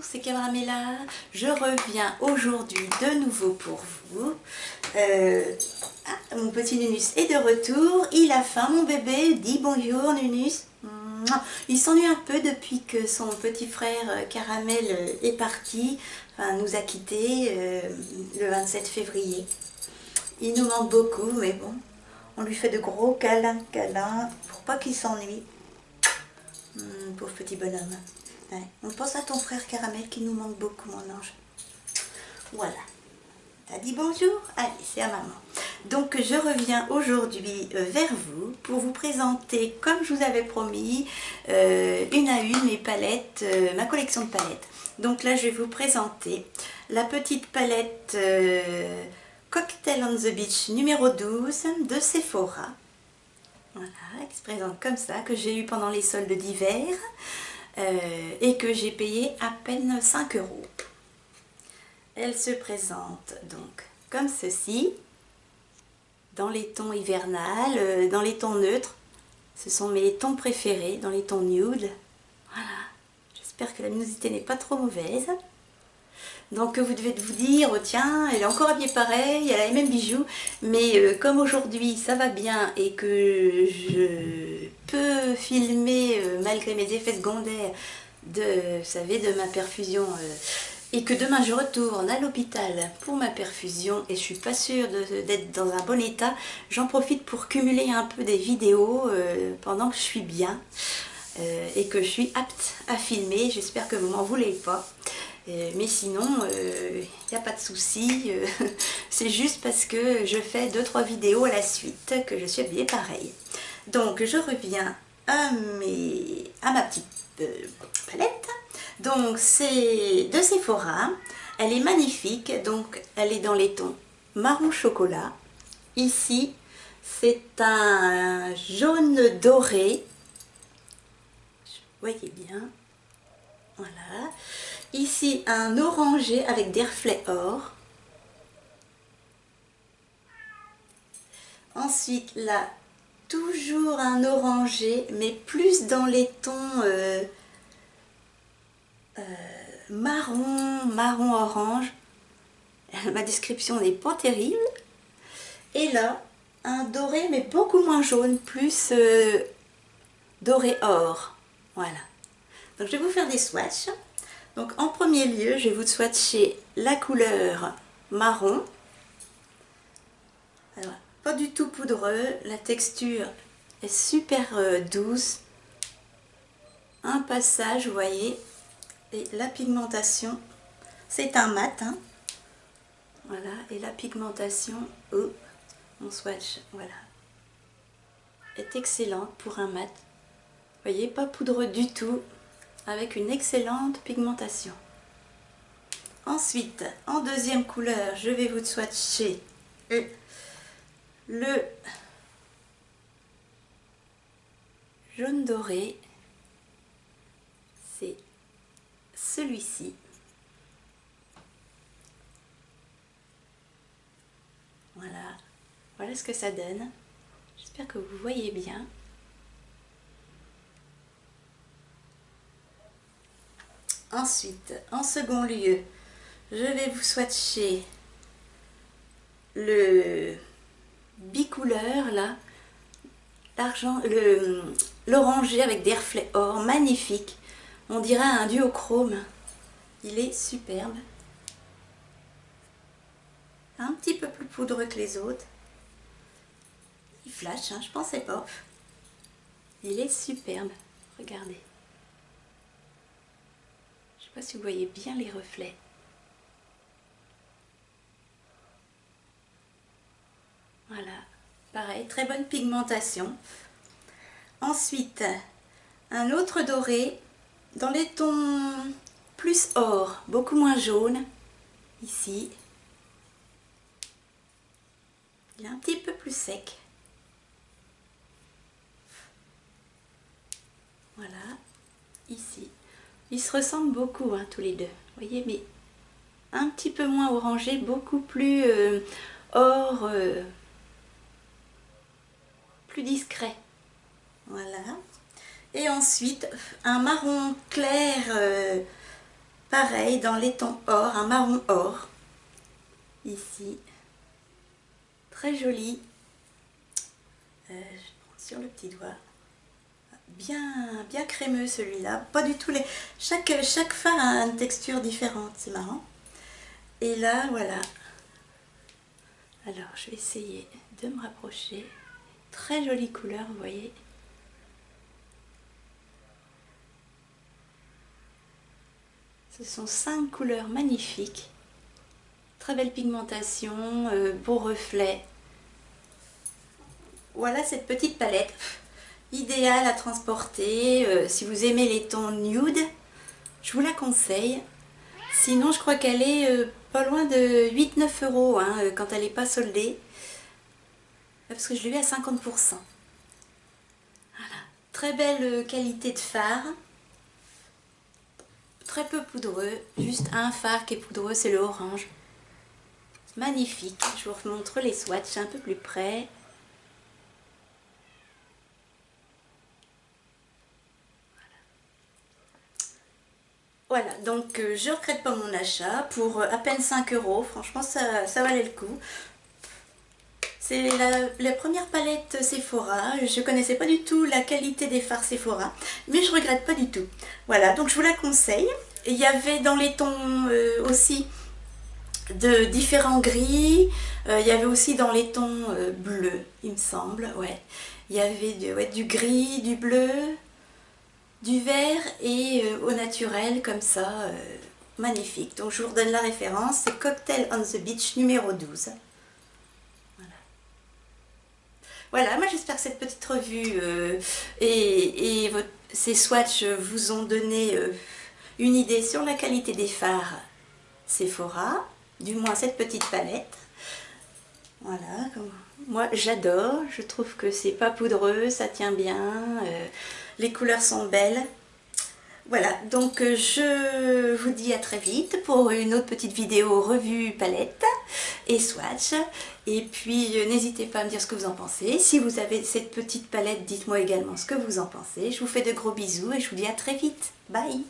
c'est Caramella. Je reviens aujourd'hui de nouveau pour vous. Mon petit Nunus est de retour. Il a faim, mon bébé. Dis bonjour, Nunus. Il s'ennuie un peu depuis que son petit frère Caramel est parti, enfin, nous a quittés le 27 février. Il nous manque beaucoup, mais bon, on lui fait de gros câlins pour pas qu'il s'ennuie. Pauvre petit bonhomme. Ouais. On pense à ton frère Caramel qui nous manque beaucoup, mon ange. Voilà. T'as dit bonjour? Allez, c'est à maman. Donc je reviens aujourd'hui vers vous pour vous présenter, comme je vous avais promis, une à une mes palettes, ma collection de palettes. Donc là je vais vous présenter la petite palette Cocktail on the Beach numéro 12 de Sephora. Voilà, qui se présente comme ça, que j'ai eu pendant les soldes d'hiver et que j'ai payé à peine 5 €. Elle se présente donc comme ceci, dans les tons hivernales, dans les tons neutres. Ce sont mes tons préférés, dans les tons nude. Voilà, j'espère que la luminosité n'est pas trop mauvaise. Donc vous devez vous dire, oh, tiens, elle est encore habillée pareil, elle a les mêmes bijoux, mais comme aujourd'hui ça va bien et que je peux filmer malgré mes effets secondaires de, vous savez, de ma perfusion, et que demain je retourne à l'hôpital pour ma perfusion et je suis pas sûre d'être dans un bon état, j'en profite pour cumuler un peu des vidéos pendant que je suis bien et que je suis apte à filmer. J'espère que vous m'en voulez pas. Mais sinon, il n'y a pas de souci, c'est juste parce que je fais 2-3 vidéos à la suite que je suis habillée pareil. Donc je reviens à ma petite palette. Donc c'est de Sephora, elle est magnifique, donc elle est dans les tons marron chocolat. Ici c'est un jaune doré, vous voyez bien, voilà. Ici, un orangé avec des reflets or. Ensuite, là, toujours un orangé, mais plus dans les tons marron orange. Ma description n'est pas terrible. Et là, un doré, mais beaucoup moins jaune, plus doré or. Voilà. Donc, je vais vous faire des swatchs. Donc en premier lieu, je vais vous swatcher la couleur marron. Alors, pas du tout poudreux, la texture est super douce. Un passage, vous voyez, et la pigmentation, c'est un mat. Hein. Voilà, et la pigmentation, oh, mon swatch, voilà, est excellente pour un mat. Vous voyez, pas poudreux du tout, avec une excellente pigmentation. Ensuite, en deuxième couleur, je vais vous swatcher le jaune doré. C'est celui-ci. Voilà. Voilà ce que ça donne. J'espère que vous voyez bien. Ensuite, en second lieu, je vais vous swatcher le bicouleur là, l'argent, l'orangé avec des reflets or, magnifique. On dirait un duochrome. Il est superbe. Un petit peu plus poudreux que les autres. Il flash, hein, je pensais pas. Il est superbe. Regardez. Je sais pas si vous voyez bien les reflets. Voilà, pareil, très bonne pigmentation. Ensuite, un autre doré dans les tons plus or, beaucoup moins jaune. Ici, il est un petit peu plus sec. Voilà, ici. Ils se ressemblent beaucoup, hein, tous les deux. Vous voyez, mais un petit peu moins orangé, beaucoup plus or, plus discret. Voilà. Et ensuite, un marron clair Pareil, dans les tons or, un marron or. Ici. Très joli. Je prends sur le petit doigt. Bien crémeux celui-là. Pas du tout les... Chaque fard a une texture différente, c'est marrant. Et là, voilà. Alors, je vais essayer de me rapprocher. Très jolie couleur, vous voyez. Ce sont 5 couleurs magnifiques. Très belle pigmentation, beau reflet. Voilà cette petite palette. Idéale à transporter. Si vous aimez les tons nude, je vous la conseille. Sinon, je crois qu'elle est pas loin de 8-9 € hein, quand elle n'est pas soldée. Parce que je l'ai eu à 50%. Voilà. Très belle qualité de fard. Très peu poudreux. Juste un fard qui est poudreux, c'est le orange. Magnifique. Je vous remontre les swatchs un peu plus près. Voilà, donc je ne regrette pas mon achat pour à peine 5 €. Franchement, ça valait le coup. C'est la première palette Sephora. Je ne connaissais pas du tout la qualité des fards Sephora, mais je ne regrette pas du tout. Voilà, donc je vous la conseille. Il y avait dans les tons aussi de différents gris. Il y avait aussi dans les tons bleus, il me semble. Ouais. Il y avait du gris, du bleu, du vert et au naturel comme ça, magnifique. Donc je vous redonne la référence, c'est Cocktail on the Beach numéro 12. Voilà, moi j'espère que cette petite revue et ces swatchs vous ont donné une idée sur la qualité des fards Sephora, du moins cette petite palette. Voilà, moi j'adore, je trouve que c'est pas poudreux, ça tient bien, les couleurs sont belles. Voilà, donc je vous dis à très vite pour une autre petite vidéo revue palette et swatch. Et puis n'hésitez pas à me dire ce que vous en pensez. Si vous avez cette petite palette, dites-moi également ce que vous en pensez. Je vous fais de gros bisous et je vous dis à très vite. Bye!